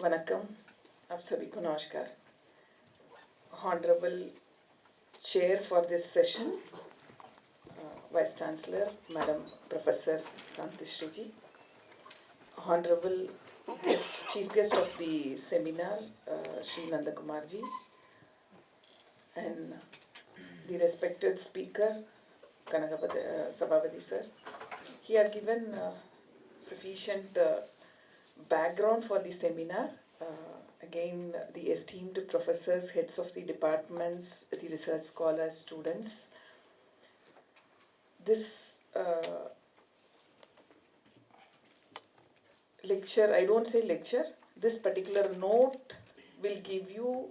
Vanakkam, आप सभी को नमस्कार. Honorable Chair for this session, Vice Chancellor, Madam Professor Santishri. Honorable Chief Guest of the seminar, Shri Nandakumarji, and the respected speaker, Sabhavati sir. He had given sufficient background for the seminar. Again, the esteemed professors, heads of the departments, the research scholars, students. This lecture, I don't say lecture, this particular note will give you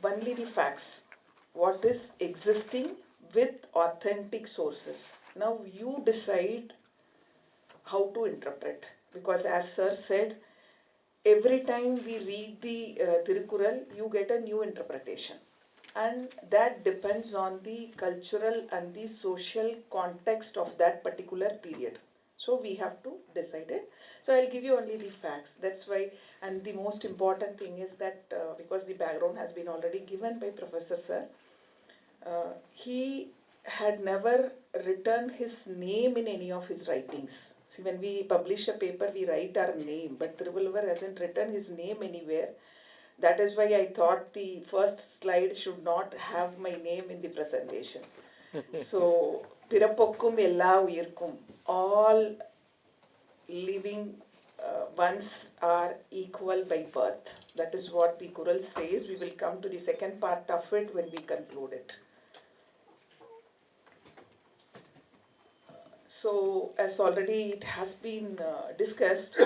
only the facts, what is existing with authentic sources. Now you decide how to interpret, because as sir said, every time we read the Tirukkuṟaḻ, you get a new interpretation. And that depends on the cultural and the social context of that particular period. So we have to decide it. So I'll give you only the facts. That's why, and the most important thing is that because the background has been already given by Professor Sir, he had never written his name in any of his writings. See, when we publish a paper, we write our name, but Thiruvalluvar hasn't written his name anywhere. That is why I thought the first slide should not have my name in the presentation. So, Pirapokkum ella uyirkum, all living ones are equal by birth. That is what the Kural says. We will come to the second part of it when we conclude it. So, as already it has been discussed,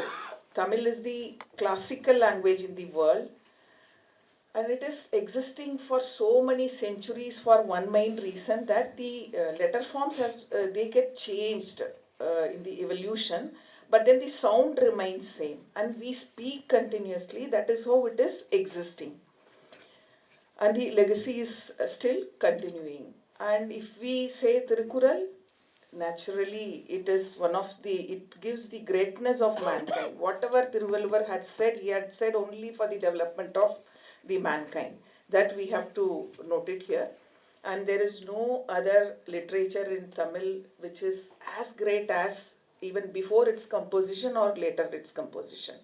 Tamil is the classical language in the world, and it is existing for so many centuries for one main reason that the letter forms they get changed in the evolution, but then the sound remains same, and we speak continuously. That is how it is existing, and the legacy is still continuing. And if we say Tirukkuṛaḻ, naturally, it is one of the, it gives the greatness of mankind. Whatever Thiruvalluvar had said, he had said only for the development of the mankind. That we have to note it here. And there is no other literature in Tamil which is as great as even before its composition or later its composition.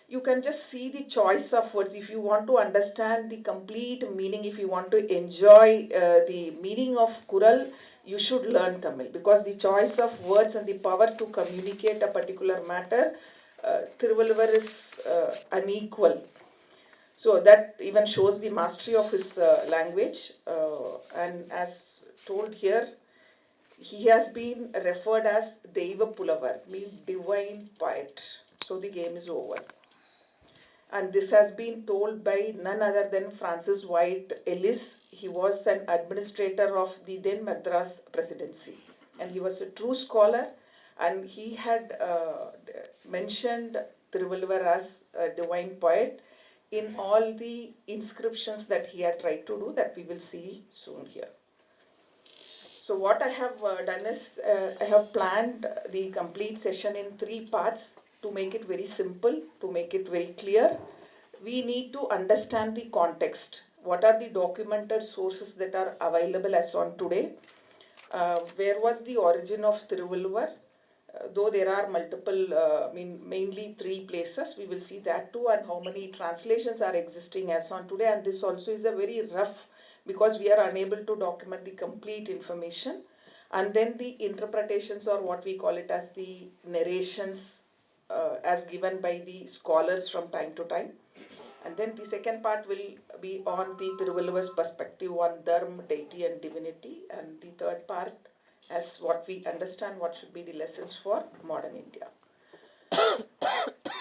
You can just see the choice of words. If you want to understand the complete meaning, if you want to enjoy the meaning of Kural, you should learn Tamil, because the choice of words and the power to communicate a particular matter, Thiruvalluvar is unequal. So that even shows the mastery of his language. And as told here, he has been referred as Deiva Pulavar, means divine poet. So the game is over. And this has been told by none other than Francis White Ellis. He was an administrator of the then Madras presidency, and he was a true scholar, and he had mentioned Thiruvalluvar as a divine poet in all the inscriptions that he had tried to do, that we will see soon here. So what I have done is, I have planned the complete session in 3 parts to make it very simple, to make it very clear. We need to understand the context. What are the documented sources that are available as on today? Where was the origin of Thiruvalluvar? Though there are multiple, mainly 3 places, we will see that too, and how many translations are existing as on today. And this also is a very rough, because we are unable to document the complete information. And then the interpretations, or what we call it as the narrations, as given by the scholars from time to time. And then the second part will be on the Thiruvalluvar's perspective on Dharma, deity and divinity. And the third part as what we understand what should be the lessons for modern India.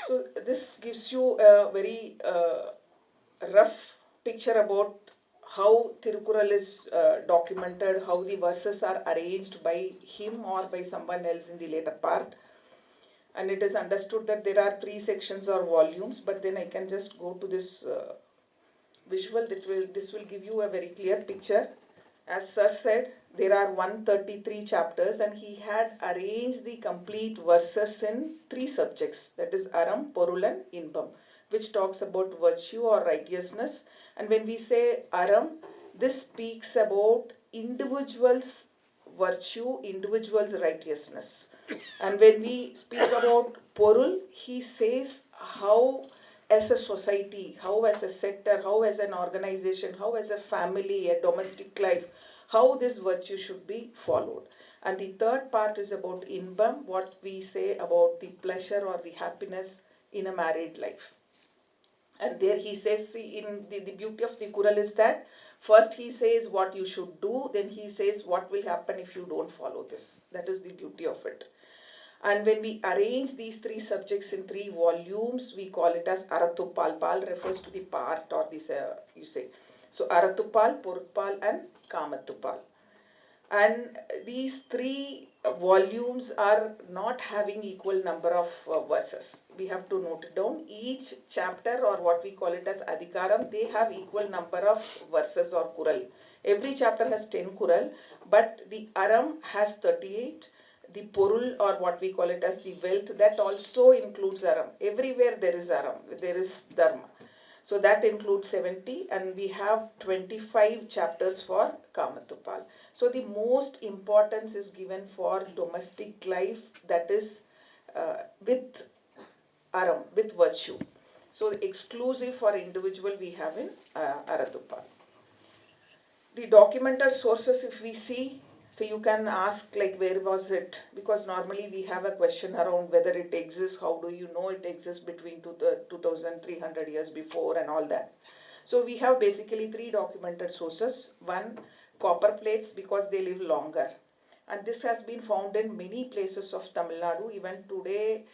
So this gives you a very rough picture about how Tirukkuṛaḻ is documented, how the verses are arranged by him or by someone else in the later part. And it is understood that there are 3 sections or volumes, but then I can just go to this visual. This will give you a very clear picture. As sir said, there are 133 chapters, and he had arranged the complete verses in 3 subjects, that is Aram, Porul and Inbam, which talks about virtue or righteousness. And when we say Aram, this speaks about individuals' virtue, individuals' righteousness. And when we speak about Porul, he says how as a society, how as a sector, how as an organization, how as a family, a domestic life, how this virtue should be followed. And the third part is about Inbam, what we say about the pleasure or the happiness in a married life. And there he says, see, in the beauty of the Kural is that first he says what you should do, then he says what will happen if you don't follow this. That is the beauty of it. And when we arrange these 3 subjects in 3 volumes, we call it as Arathupal. Pal refers to the part or this, you say. So Arathupal, Porupal and Kamatupal. And these 3 volumes are not having equal number of verses. We have to note it down. Each chapter, or what we call it as Adhikaram, they have equal number of verses or Kural. Every chapter has 10 Kural, but the Aram has 38. The Porul, or what we call it as the wealth, that also includes Aram. Everywhere there is Aram, there is Dharma. So that includes 70, and we have 25 chapters for Kamatupal. So the most importance is given for domestic life, that is with Aram, with virtue. So exclusive for individual we have in Arathupal. The documented sources, if we see, so you can ask like where was it, because normally we have a question around whether it exists, how do you know it exists between 2300 years before and all that. So we have basically 3 documented sources. One, copper plates, because they live longer. And this has been found in many places of Tamil Nadu even today,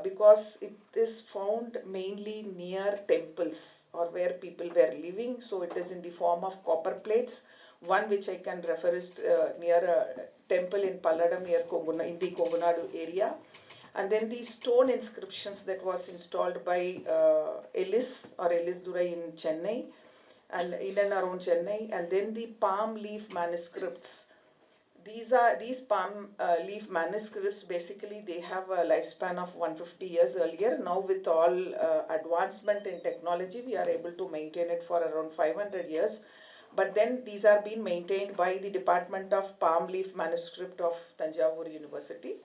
because it is found mainly near temples or where people were living. So it is in the form of copper plates. One which I can refer is near a temple in Palladam near in the Kongunadu area. And then the stone inscriptions that was installed by Ellis Durai in Chennai, and in and around Chennai. And then the palm leaf manuscripts. These palm leaf manuscripts, basically they have a lifespan of 150 years earlier. Now with all advancement in technology, we are able to maintain it for around 500 years. But then these are being maintained by the Department of Palm Leaf Manuscript of Tanjavur University.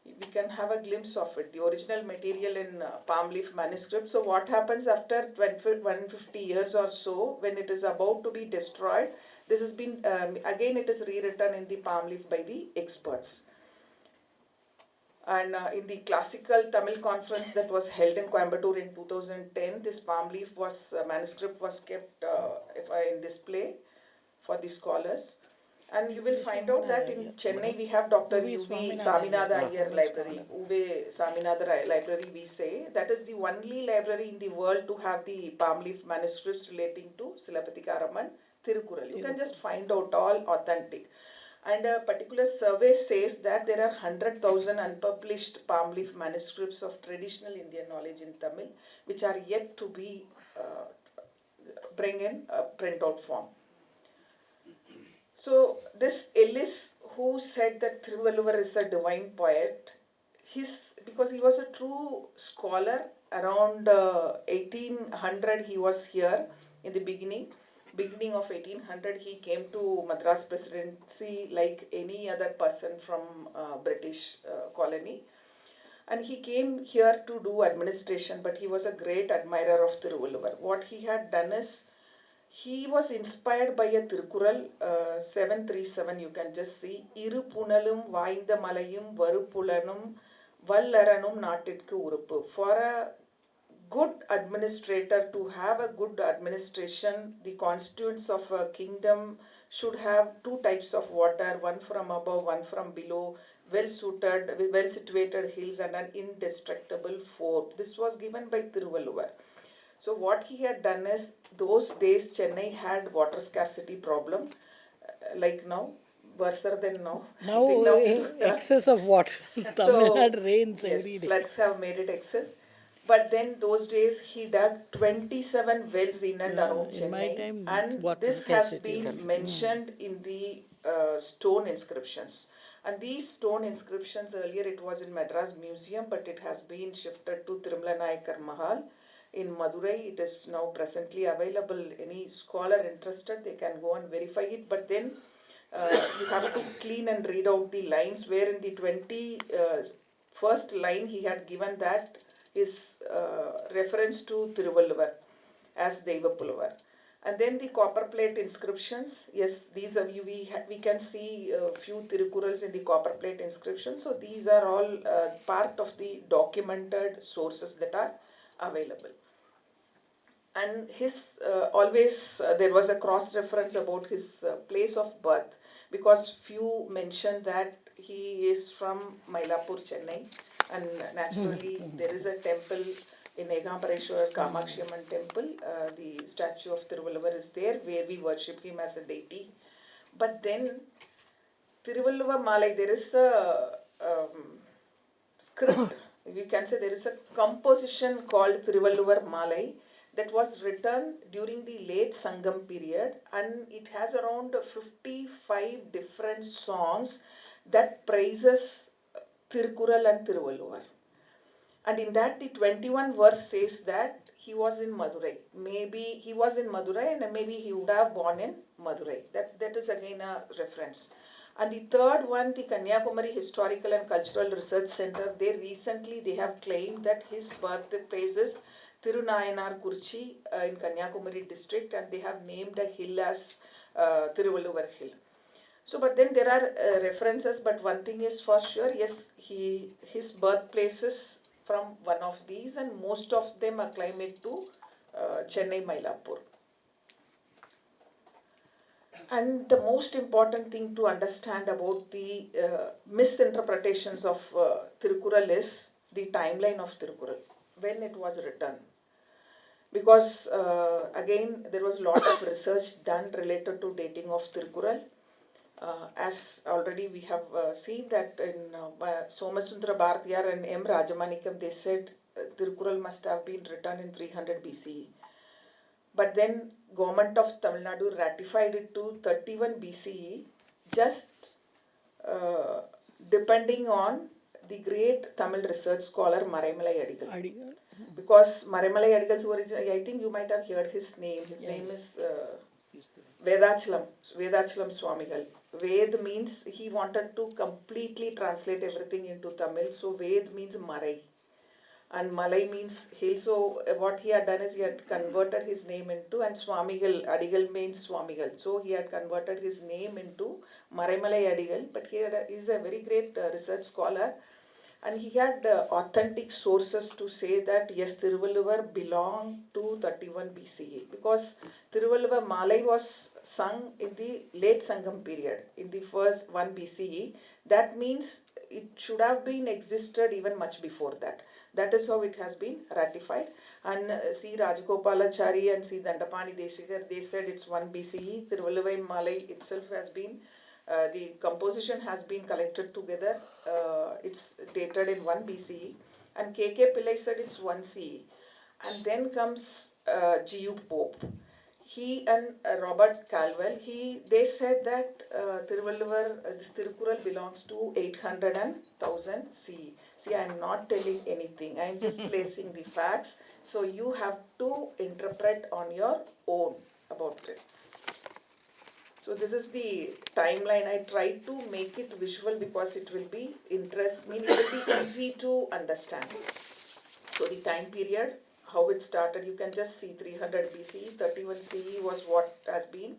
We can have a glimpse of it, the original material in palm leaf manuscript. So what happens after 150 years or so, when it is about to be destroyed, this has been, again it is rewritten in the palm leaf by the experts. And in the classical Tamil conference that was held in Coimbatore in 2010, this palm leaf manuscript was kept in display for the scholars. And you will find out that in Chennai we have Dr. U.V. Saminatha Iyer Library, Uve Saminatha Library we say. That is the only library in the world to have the palm leaf manuscripts relating to Silapathikaram and Tirukkuṟaḻ. You can just find out all authentic. And a particular survey says that there are 100,000 unpublished palm leaf manuscripts of traditional Indian knowledge in Tamil, which are yet to be bring in a printout form. So this Ellis, who said that Thrivalluvar is a divine poet, because he was a true scholar, around 1800 he was here in the beginning of 1800 he came to Madras Presidency like any other person from British colony, and he came here to do administration, but he was a great admirer of Thiruvalluvar. What he had done is, he was inspired by a Tirukkuṛaḻ 737, you can just see, Iru punalum vaayintha malayum varupulanum vallaranum naatitku uruppu. For a good administrator to have a good administration, the constituents of a kingdom should have 2 types of water, one from above, one from below, well situated hills and an indestructible fort. This was given by Thiruvalluvar. So what he had done is, those days Chennai had water scarcity problem, like now, worse than now. Now excess of what? Tamil Nadu rains yes, every day. Floods have made it excess. But then those days he dug 27 wells in and around Chennai, time, and this has been mentioned in the stone inscriptions. And these stone inscriptions, earlier it was in Madras Museum, but it has been shifted to Tirumala Nayakar Mahal in Madurai. It is now presently available. Any scholar interested, they can go and verify it. But then you have to clean and read out the lines, where in the 21st line he had given that is reference to Thiruvalluvar as Devapullavar. And then the copper plate inscriptions, yes, these are we can see a few Tirukkuṛaļs in the copper plate inscriptions. So these are all part of the documented sources that are available. And his always there was a cross reference about his place of birth, because few mention that he is from Mylapore, Chennai, and naturally there is a temple in Egampareshwar Kamakshi Amman temple. The statue of Thiruvalluvar is there, where we worship him as a deity. But then Thiruvalluvar Malai, there is a script, we can say there is a composition called Thiruvalluvar Malai that was written during the late Sangam period, and it has around 55 different songs that praises Tirukkuṛaļ and Thiruvalluvar. And in that, the 21 verse says that he was in Madurai. Maybe he was in Madurai, and maybe he would have born in Madurai. That is again a reference. And the third one, the Kanyakumari Historical and Cultural Research Center, they have claimed that his birthplace is Thirunayanar Kurchi in Kanyakumari district, and they have named a hill as Thiruvalluvar Hill. So, but then there are references, but one thing is for sure, yes, his birthplace is from one of these, and most of them are claimed to Chennai, Mylapore. And the most important thing to understand about the misinterpretations of Tirukkuṛaļ is the timeline of Tirukkuṛaļ, when it was written. Because again, there was a lot of research done related to dating of Tirukkuṛaļ. As already we have seen that in Somasundara Bharatiyar and M. Rajamanikam, they said Tirukkuṛaļ must have been written in 300 BCE. But then government of Tamil Nadu ratified it to 31 BCE, just depending on the great Tamil research scholar Maraimalai Adigal. Because Maraimalai Adigal's origin, I think you might have heard his name. His name is Vedachalam Swamigal. Ved means he wanted to completely translate everything into Tamil. So Ved means Marai, and Malai means hill. So what he had done is he had converted his name into, and Swamigal, Adigal means Swamigal. So he had converted his name into Maraimalai Adigal. But he is a very great research scholar, and he had authentic sources to say that yes, Thiruvalluvar belonged to 31 BCE, because Thiruvalluvar Malai was sung in the late Sangam period, in the first 1 BCE. That means it should have been existed even much before that. That is how it has been ratified. And C. Rajagopalachari and C. Dandapani Deshikar, they said it's 1 BCE. Thiruvalluvar Malai itself has been, the composition has been collected together. It's dated in 1 BCE. And K.K. Pillai said it's 1 CE. And then comes G.U. Pope. He and Robert Calwell, they said that Thiruvalluvar, this Tirukkuṛaļ belongs to 800 and 1000 CE. See, I am not telling anything. I am just placing the facts. So you have to interpret on your own about it. So this is the timeline. I tried to make it visual because it will be it will be easy to understand. So the time period, how it started, you can just see 300 BCE, 31 CE was what has been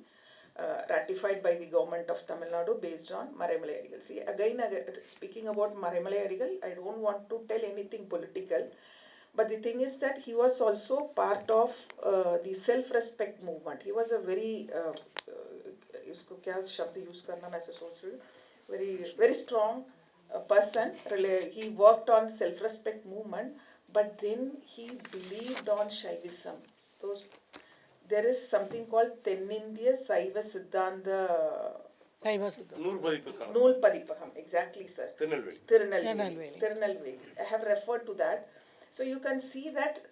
ratified by the government of Tamil Nadu based on Maraimalai Adigal. See, again, speaking about Maraimalai Adigal, I don't want to tell anything political, but the thing is that he was also part of the self-respect movement. He was a very, very strong person. He worked on self-respect movement, but then he believed on Shaivism. There is something called Tenindiya Saiva Siddhanta Nool Padipakam. Exactly, sir. Tirunelveli. I have referred to that. So you can see that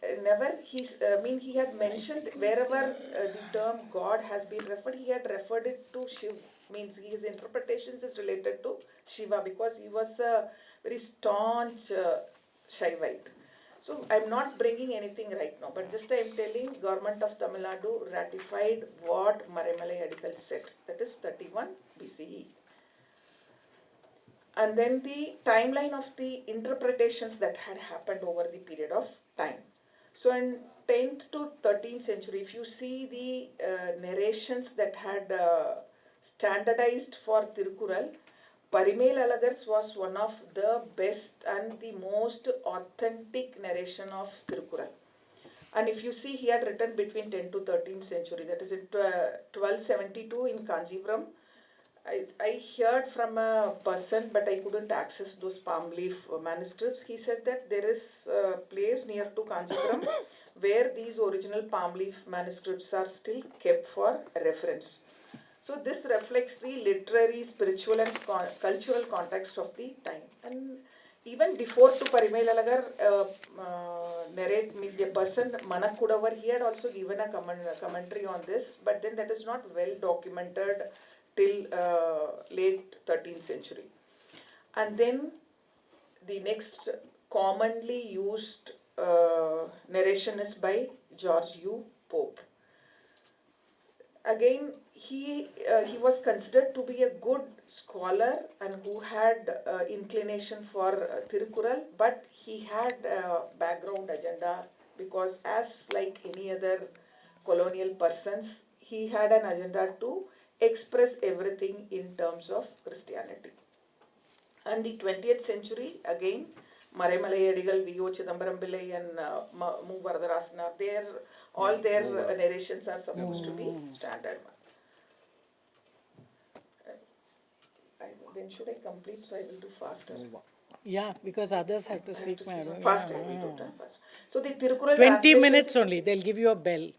he had mentioned wherever the term God has been referred, he had referred it to Shiv. means his interpretations is related to Shiva because he was a very staunch Shaivite. So I'm not bringing anything right now, but just I'm telling government of Tamil Nadu ratified what Marimalai Adigal said. That is 31 BCE. And then the timeline of the interpretations that had happened over the period of time. So in 10th to 13th century, if you see the narrations that had standardized for Tirukkuṟaḻ, Parimel Alagars was one of the best and the most authentic narration of Tirukkuṛaḻ. And if you see, he had written between 10th to 13th century, that is in 1272 in Kanjipuram. I heard from a person, but I couldn't access those palm leaf manuscripts. He said that there is a place near to Kanjipuram where these original palm leaf manuscripts are still kept for reference. So this reflects the literary, spiritual and cultural context of the time. And even before to Parimel Alagar narrate, means the person Manakkudavar, he had also given a commentary on this, but then that is not well documented till late 13th century. And then the next commonly used narration is by George U. Pope. Again, he was considered to be a good scholar and who had inclination for Tirukkuṛaḻ, but he had a background agenda because as like any other colonial persons, he had an agenda to express everything in terms of Christianity. And the 20th century, again, Marimalai Adigal, V.O. Chidambaram Pillai and Mu Varadarasana, all their narrations are supposed to be standard. When should I complete? So I will do faster. Yeah, because others have to speak, madam. Fast, I will do time fast. So the Tirukkuṛaḻ 20 minutes only, they'll give you a bell.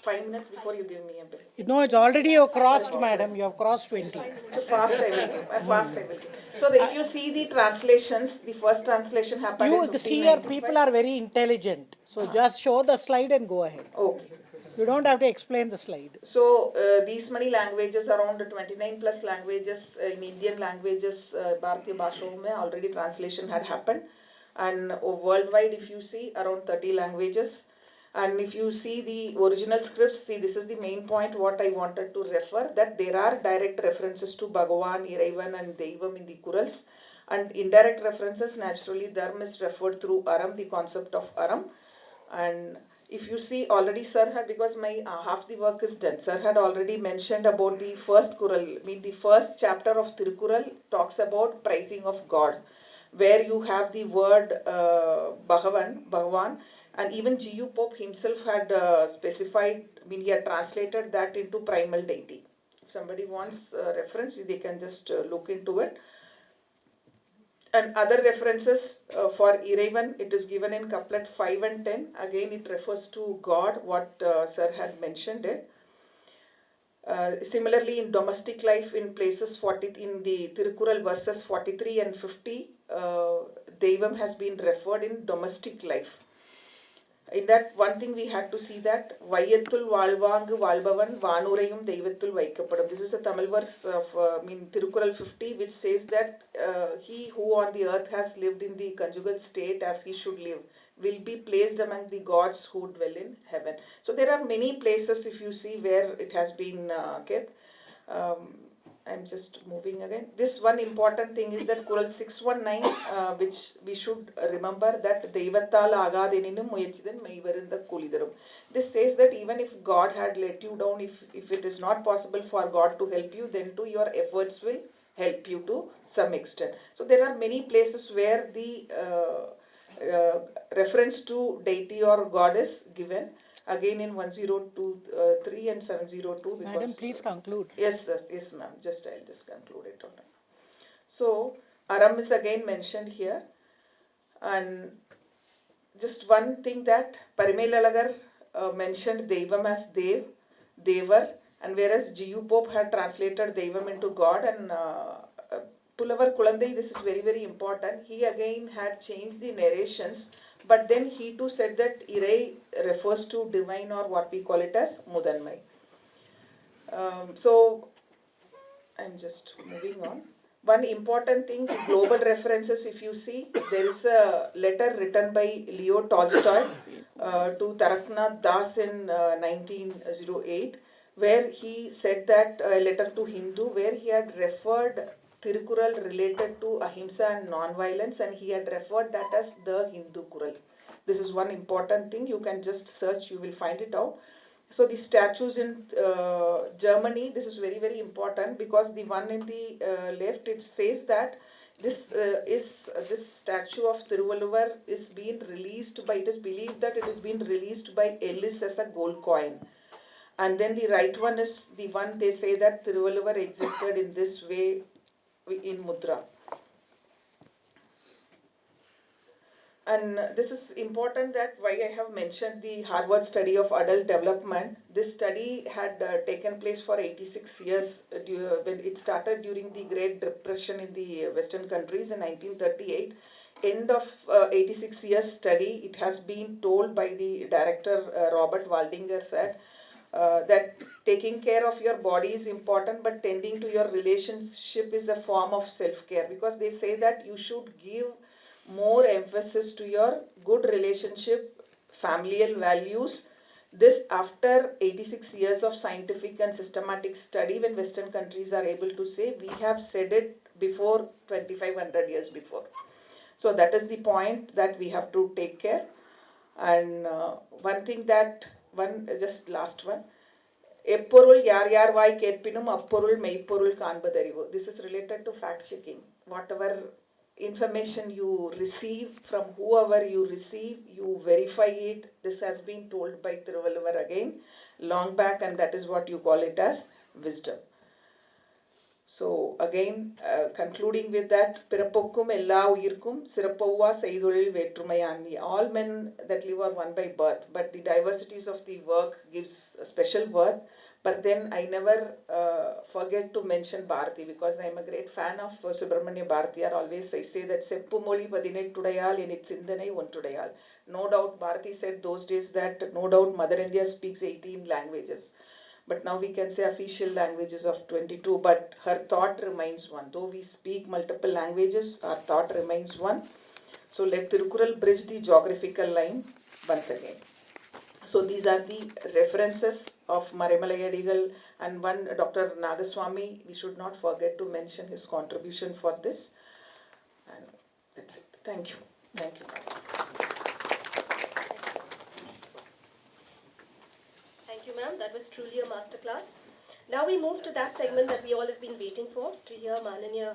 5 minutes before you give me a bell. No, it's already you crossed, madam. You have crossed 20. So fast I will give. Fast I will give. So if you see the translations, the first translation happened in The seer 1595. people are very intelligent. So just show the slide and go ahead. Okay. You don't have to explain the slide. So these many languages, around 29 plus languages, in Indian languages, Bharatiya Bhasha already translation had happened. And worldwide, if you see, around 30 languages. And if you see the original scripts, see this is the main point what I wanted to refer, that there are direct references to Bhagavan, Iraivan and Deivam in the Kurals. And indirect references, naturally, Dharma is referred through Aram, the concept of Aram. And if you see already sir had, because my half the work is done, sir had already mentioned about the first Kural, the first chapter of Tirukkuṛaḻ talks about praising of God, where you have the word Bhagavan, and even G.U. Pope himself had specified, he had translated that into primal deity. If somebody wants reference, they can just look into it. And other references for Iraivan, it is given in couplet 5 and 10. Again, it refers to God, what sir had mentioned it. Similarly, in domestic life, in places 40, in the Tirukkuṛaḻ verses 43 and 50, Deivam has been referred in domestic life. In that, one thing we had to see that Vayyatthul Vaalvaangu Vaalbavan Vaanurayum Deivatthul Vaikkappadum. This is a Tamil verse of Tirukkuṛaḻ 50, which says that he who on the earth has lived in the conjugal state as he should live will be placed among the gods who dwell in heaven. So there are many places, if you see, where it has been kept. I'm just moving again. This one important thing is that Kural 619, which we should remember, that Deivatthal Agadeninum Muyachidhan Meivarinda Kulidarum. This says that even if God had let you down, if it is not possible for God to help you, then too your efforts will help you to some extent. So there are many places where the reference to deity or God is given. Again in 1023 and 702. Because, madam, please conclude. Yes, sir. Yes, ma'am. I'll just conclude it. So, Aram is again mentioned here. And just one thing that Parimel Alagar mentioned Deivam as Dev, Devar, and whereas G.U. Pope had translated Deivam into God, and Pulavar Kulandai, this is very, very important. He again had changed the narrations. But then he too said that Irai refers to divine, or what we call it as Mudanmai. So I'm just moving on. One important thing, global references, if you see, there is a letter written by Leo Tolstoy to Taraknath Das in 1908, where he said that, a letter to Hindu, where he had referred Tirukkuṟaḻ related to ahimsa and non-violence, and he had referred that as the Hindu Kural. This is one important thing. You can just search, you will find it out. So the statues in Germany, this is very, very important, because the one in the left, it says that this statue of Thiruvalluvar is being released by, it is believed that it is being released by Ellis as a gold coin. And then the right one is the one they say that Thiruvalluvar existed in this way in Mudra. And this is important, that why I have mentioned the Harvard study of adult development. This study had taken place for 86 years when it started during the Great Depression in the Western countries in 1938. End of 86 years study, it has been told by the director Robert Waldinger said that taking care of your body is important, but tending to your relationship is a form of self-care, because they say that you should give more emphasis to your good relationship, familial values. This after 86 years of scientific and systematic study, when Western countries are able to say, we have said it before 2500 years before. So that is the point, that we have to take care. And one thing that, just last one, எப்பொருள் யார் யார் வாய் கேட்பினும் அப்பொருள் மெய்ப்பொருள் காண்பதறிவு. This is related to fact checking. Whatever information you receive from whoever you receive, you verify it. This has been told by Thiruvalluvar again long back, and that is what you call it as wisdom. So again, concluding with that, பிறப்புக்கும் எல்லா உயிர்க்கும் சிறப்பொவ்வா செய்தொழில் வேற்றுமையான்மி. All men that live are one by birth, but the diversities of the work gives a special worth. But then I never forget to mention Bharati, because I am a great fan of Subramanya Bharatiyar. Always I say that செப்பு மொழி 18 in its சிந்தனை ஒன்றுடையாள். No doubt Bharati said those days that no doubt Mother India speaks 18 languages. But now we can say official languages of 22, but her thought remains one. Though we speak multiple languages, our thought remains one. So let Tirukkuṛaḻ bridge the geographical line once again. So these are the references of Marimalayadigal, and one Dr. Nagaswamy, we should not forget to mention his contribution for this. And that's it. Thank you. Thank you. Thank you, ma'am. That was truly a masterclass. Now we move to that segment that we all have been waiting for, to hear Mananiya